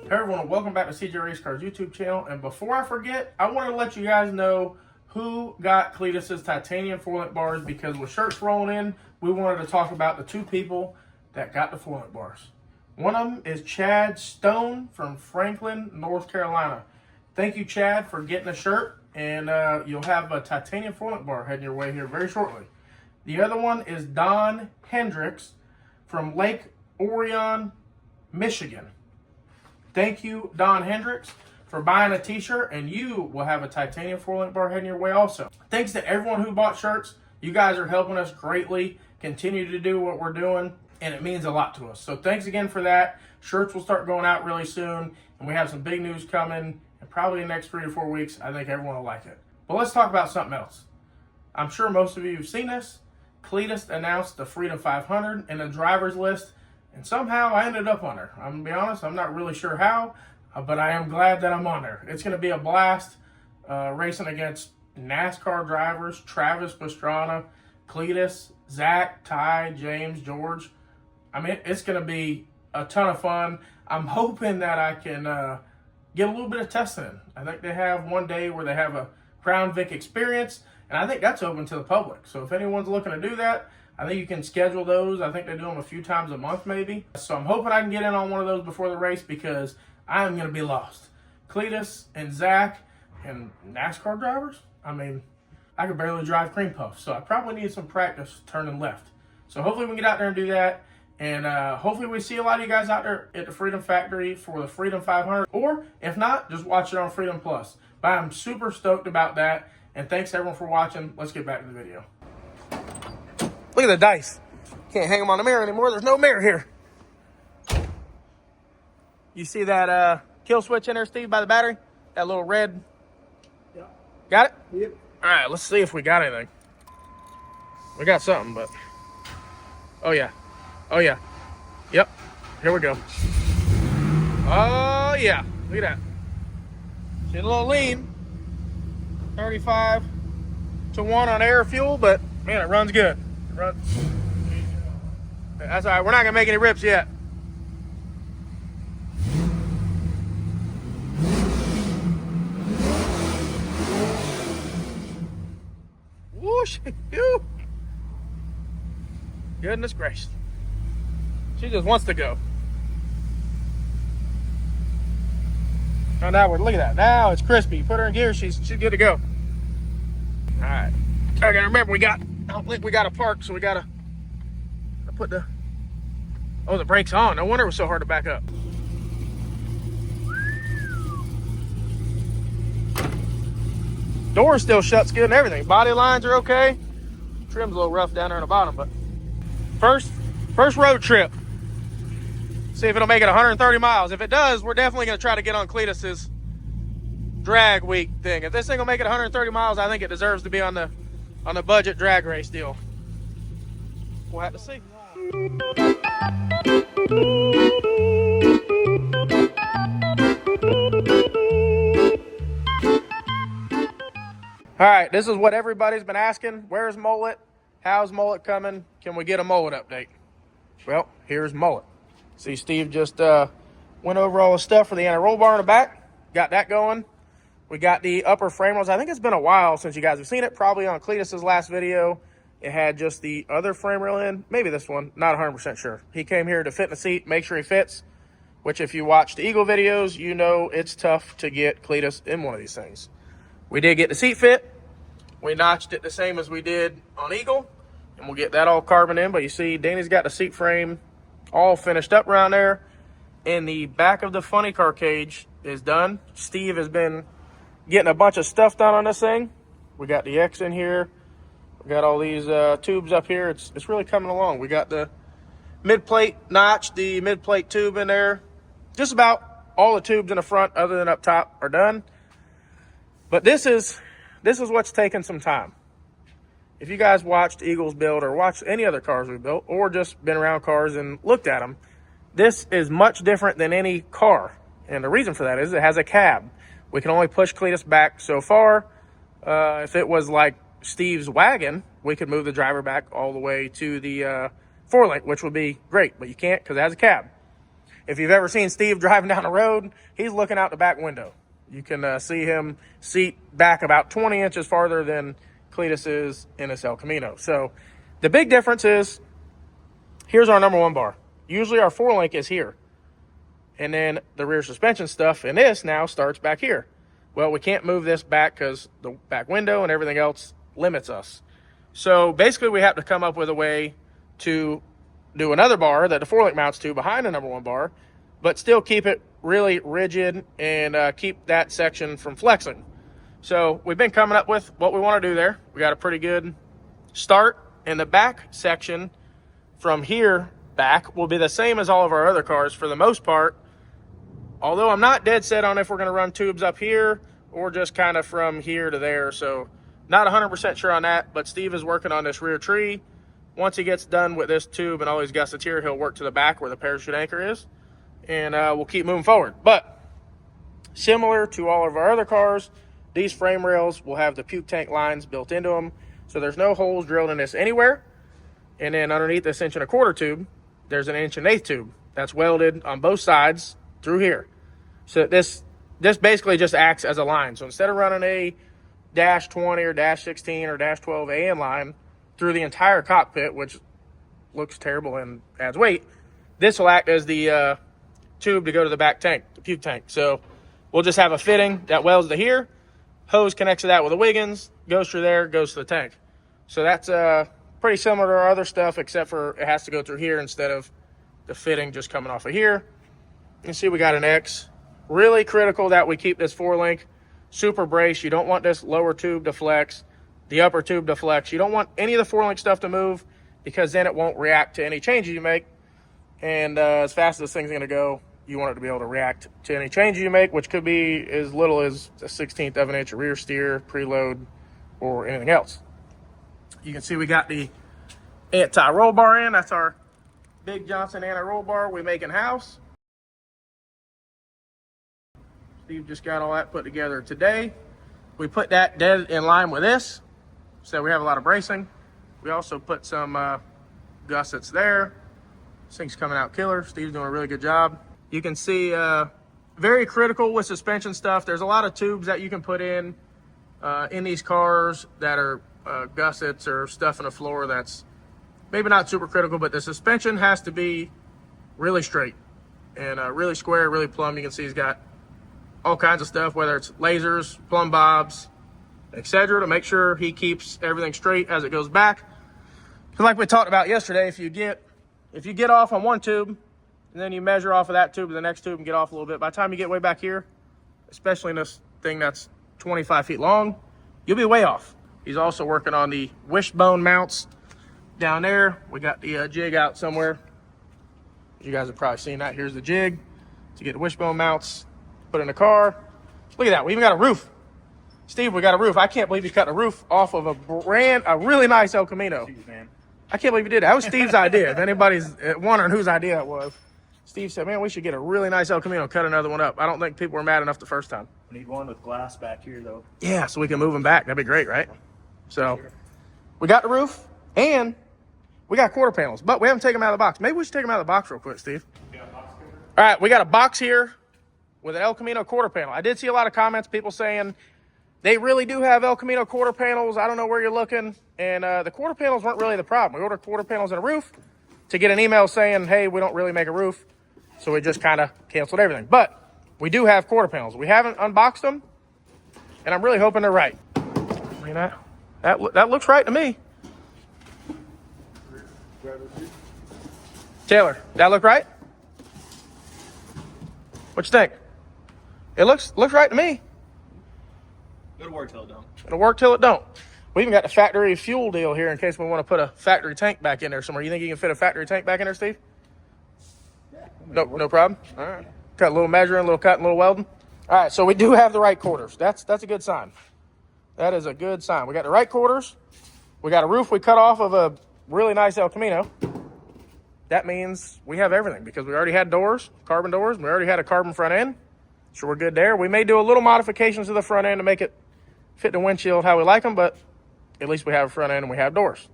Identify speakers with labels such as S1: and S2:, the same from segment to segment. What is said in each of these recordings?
S1: Everyone, welcome back to CJRaceCars YouTube channel. And before I forget, I want to let you guys know who got Cletus's titanium four-link bars, because with shirts rolling in, we wanted to talk about the two people that got the four-link bars. One of them is Chad Stone from Franklin, North Carolina. Thank you, Chad, for getting a shirt, and you'll have a titanium four-link bar heading your way here very shortly. The other one is Don Hendricks from Lake Orion, Michigan. Thank you, Don Hendricks, for buying a t-shirt, and you will have a titanium four-link bar heading your way also. Thanks to everyone who bought shirts. You guys are helping us greatly continue to do what we're doing, and it means a lot to us. So thanks again for that. Shirts will start going out really soon, and we have some big news coming, and probably in the next 3 to 4 weeks. I think everyone will like it. But let's talk about something else. I'm sure most of you have seen this. Cletus announced the Freedom 500 in the driver's list, and somehow I ended up on there. I'm going to be honest, I'm not really sure how, but I am glad that I'm on there. It's going to be a blast racing against NASCAR drivers, Travis Pastrana, Cletus, Zach, Ty, James, George. I mean, it's going to be a ton of fun. I'm hoping that I can get a little bit of testing in. I think they have one day where they have a Crown Vic experience, and I think that's open to the public. So if anyone's looking to do that, I think you can schedule those. I think they do them a few times a month maybe. So I'm hoping I can get in on one of those before the race, because I am going to be lost. Cletus and Zach and NASCAR drivers, I mean, I could barely drive cream puffs. So I probably need some practice turning left. So hopefully we can get out there and do that. And hopefully we see a lot of you guys out there at the Freedom Factory for the Freedom 500. Or if not, just watch it on Freedom Plus. But I'm super stoked about that. And thanks everyone for watching. Let's get back to the video. Look at the dice. Can't hang them on the mirror anymore. There's no mirror here. You see that kill switch in there, Steve, by the battery? That little red.
S2: Yeah.
S1: Got it?
S2: Yep.
S1: All right, let's see if we got anything. We got something, but... Oh, yeah. Oh, yeah. Yep. Here we go. Oh, yeah. Look at that. She's a little lean. 35 to 1 on air fuel, but, man, it runs good. That's all right. We're not going to make any rips yet. Whoosh. Goodness gracious. She just wants to go. Oh, now look at that. Now it's crispy. Put her in gear. She's good to go. All right. I gotta remember I don't think we got to park, so we gotta put the brakes on. No wonder it was so hard to back up. Door still shuts good and everything. Body lines are okay. Trim's a little rough down there on the bottom, but first road trip. See if it'll make it 130 miles. If it does, we're definitely gonna try to get on Cletus's drag week thing. If this thing will make it 130 miles, I think it deserves to be on the budget drag race deal. We'll have to see. All right, this is what everybody's been asking. Where's Mullet? How's Mullet coming? Can we get a Mullet update? Well, here's Mullet. See, Steve just went over all the stuff for the anti-roll bar in the back. Got that going. We got the upper frame rails. I think it's been a while since you guys have seen it. Probably on Cletus's last video, it had just the other frame rail in. Maybe this one. Not 100% sure. He came here to fit in the seat, make sure he fits, which if you watch the Eagle videos, you know it's tough to get Cletus in one of these things. We did get the seat fit. We notched it the same as we did on Eagle, and we'll get that all carbon in. But you see, Danny's got the seat frame all finished up around there. And the back of the funny car cage is done. Steve has been getting a bunch of stuff done on this thing. We got the X in here. We got all these tubes up here. It's really coming along. We got the mid-plate notch, the mid-plate tube in there. Just about all the tubes in the front, other than up top, are done. But this is what's taking some time. If you guys watched Eagles build or watched any other cars we built, or just been around cars and looked at them, This is much different than any car. And the reason for that is it has a cab. We can only push Cletus back so far. If it was like Steve's wagon, we could move the driver back all the way to the four-link, which would be great. But you can't because it has a cab. If you've ever seen Steve driving down the road, he's looking out the back window. You can see him seat back about 20 inches farther than Cletus is in his El Camino. So the big difference is, here's our number one bar. Usually our four-link is here. And then the rear suspension stuff in this now starts back here. Well, we can't move this back because the back window and everything else limits us. So basically we have to come up with a way to do another bar that the four-link mounts to behind the number one bar, but still keep it really rigid and keep that section from flexing. So we've been coming up with what we want to do there. We got a pretty good start, and the back section from here back will be the same as all of our other cars for the most part. Although I'm not dead set on if we're going to run tubes up here or just kind of from here to there. So not 100% sure on that, but Steve is working on this rear tree. Once he gets done with this tube and all these gussets here, he'll work to the back where the parachute anchor is, and we'll keep moving forward. But similar to all of our other cars, these frame rails will have the puke tank lines built into them, so there's no holes drilled in this anywhere. And then underneath this 1¼ inch tube, there's an 1/8 inch tube that's welded on both sides through here. So this basically just acts as a line. So instead of running a -20 or -16 or -12 AN line through the entire cockpit, which looks terrible and adds weight, this will act as the tube to go to the back tank, the puke tank. So we'll just have a fitting that welds to here, hose connects to that with a Wiggins, goes through there, goes to the tank. So that's pretty similar to our other stuff, except for it has to go through here instead of the fitting just coming off of here. You can see we got an X. Really critical that we keep this four-link super brace. You don't want this lower tube to flex, the upper tube to flex. You don't want any of the four-link stuff to move, because then it won't react to any changes you make. And as fast as this thing's going to go, you want it to be able to react to any changes you make, which could be as little as a 1/16 of an inch of rear steer, preload, or anything else. You can see we got the anti-roll bar in. That's our Big Johnson anti-roll bar we make in-house. Steve just got all that put together today. We put that dead in line with this, so we have a lot of bracing. We also put some gussets there. This thing's coming out killer. Steve's doing a really good job. You can see very critical with suspension stuff. There's a lot of tubes that you can put in these cars that are gussets or stuff in the floor that's maybe not super critical, but the suspension has to be really straight and really square, really plumb. You can see he's got all kinds of stuff, whether it's lasers, plumb bobs, etc., to make sure he keeps everything straight as it goes back. Because like we talked about yesterday, if you get off on one tube and then you measure off of that tube to the next tube and get off a little bit, by the time you get way back here, especially in this thing that's 25 feet long, you'll be way off. He's also working on the wishbone mounts down there. We got the jig out somewhere. You guys have probably seen that. Here's the jig to get the wishbone mounts put in the car. Look at that. We even got a roof. Steve, we got a roof. I can't believe you cut a roof off of a really nice El Camino. Jeez, man. I can't believe you did that. That was Steve's idea. If anybody's wondering whose idea it was, Steve said, man, we should get a really nice El Camino, cut another one up. I don't think people were mad enough the first time.
S2: We need one with glass back here, though.
S1: Yeah, so we can move them back. That'd be great, right? So we got the roof, and we got quarter panels, but we haven't taken them out of the box. Maybe we should take them out of the box real quick, Steve. All right, we got a box here with an El Camino quarter panel. I did see a lot of comments, people saying they really do have El Camino quarter panels. I don't know where you're looking. And the quarter panels weren't really the problem. We ordered quarter panels and a roof to get an email saying, hey, we don't really make a roof. So we just kind of canceled everything. But we do have quarter panels. We haven't unboxed them, and I'm really hoping they're right. I mean, that looks right to me. Taylor, that look right? What you think? It looks right to me.
S2: It'll work till it don't.
S1: It'll work till it don't. We even got the factory fuel deal here in case we want to put a factory tank back in there somewhere. You think you can fit a factory tank back in there, Steve?
S2: Yeah.
S1: No problem. All right. Got a little measuring, a little cutting, a little welding. All right, so we do have the right quarters. That's a good sign. That is a good sign. We got the right quarters. We got a roof we cut off of a really nice El Camino. that means we have everything because we already had doors, carbon doors. We already had a carbon front end. So we're good there. We may do a little modifications to the front end to make it fit the windshield how we like them, but at least we have a front end and we have doors.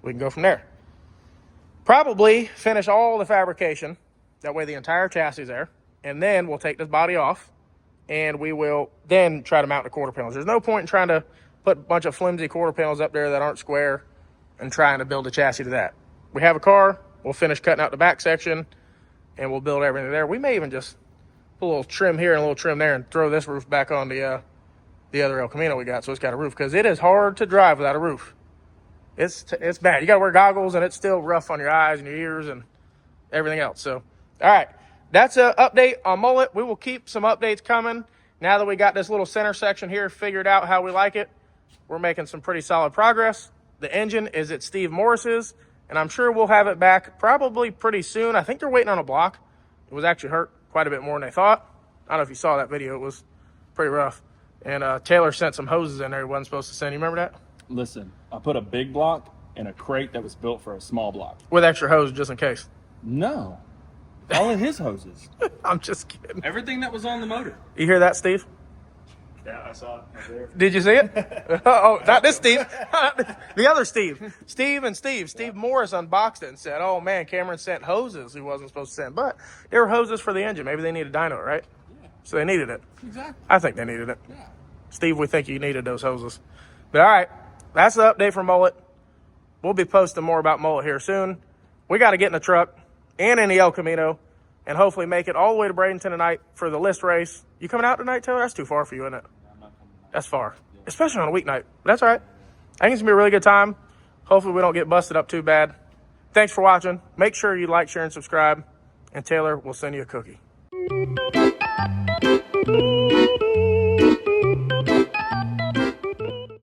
S1: We can go from there. Probably finish all the fabrication. That way the entire chassis is there. And then we'll take this body off and we will then try to mount the quarter panels. There's no point in trying to put a bunch of flimsy quarter panels up there that aren't square and trying to build a chassis to that. We have a car, we'll finish cutting out the back section and we'll build everything there. We may even just put a little trim here and a little trim there and throw this roof back on the other El Camino we got, so it's got a roof, because it is hard to drive without a roof. It's bad. You got to wear goggles and it's still rough on your eyes and your ears and everything else. So, all right, that's an update on Mullet. We will keep some updates coming. Now that we got this little center section here figured out how we like it, we're making some pretty solid progress. The engine is at Steve Morris's, and I'm sure we'll have it back probably pretty soon. I think they're waiting on a block. It was actually hurt quite a bit more than they thought. I don't know if you saw that video. It was pretty rough. And Taylor sent some hoses in there he wasn't supposed to send. You remember that?
S3: Listen, I put a big block in a crate that was built for a small block.
S1: With extra hose just in case.
S3: No. All of his hoses.
S1: I'm just kidding.
S3: Everything that was on the motor.
S1: You hear that, Steve?
S2: Yeah, I saw it right there.
S1: Did you see it? Oh, not this Steve. The other Steve. Steve Morris unboxed it and said, oh, man, Cameron sent hoses he wasn't supposed to send. But they were hoses for the engine. Maybe they needed dyno, right? Yeah. So they needed it.
S3: Exactly.
S1: I think they needed it.
S3: Yeah.
S1: Steve, we think you needed those hoses. But, all right, that's the update for Mullet. We'll be posting more about Mullet here soon. We got to get in the truck and in the El Camino and hopefully make it all the way to Bradenton tonight for the list race. You coming out tonight, Taylor? That's too far for you, isn't it?
S3: I'm not coming out.
S1: That's far, especially on a weeknight. But that's all right. I think it's going to be a really good time. Hopefully we don't get busted up too bad. Thanks for watching. Make sure you like, share, and subscribe. And Taylor will send you a cookie.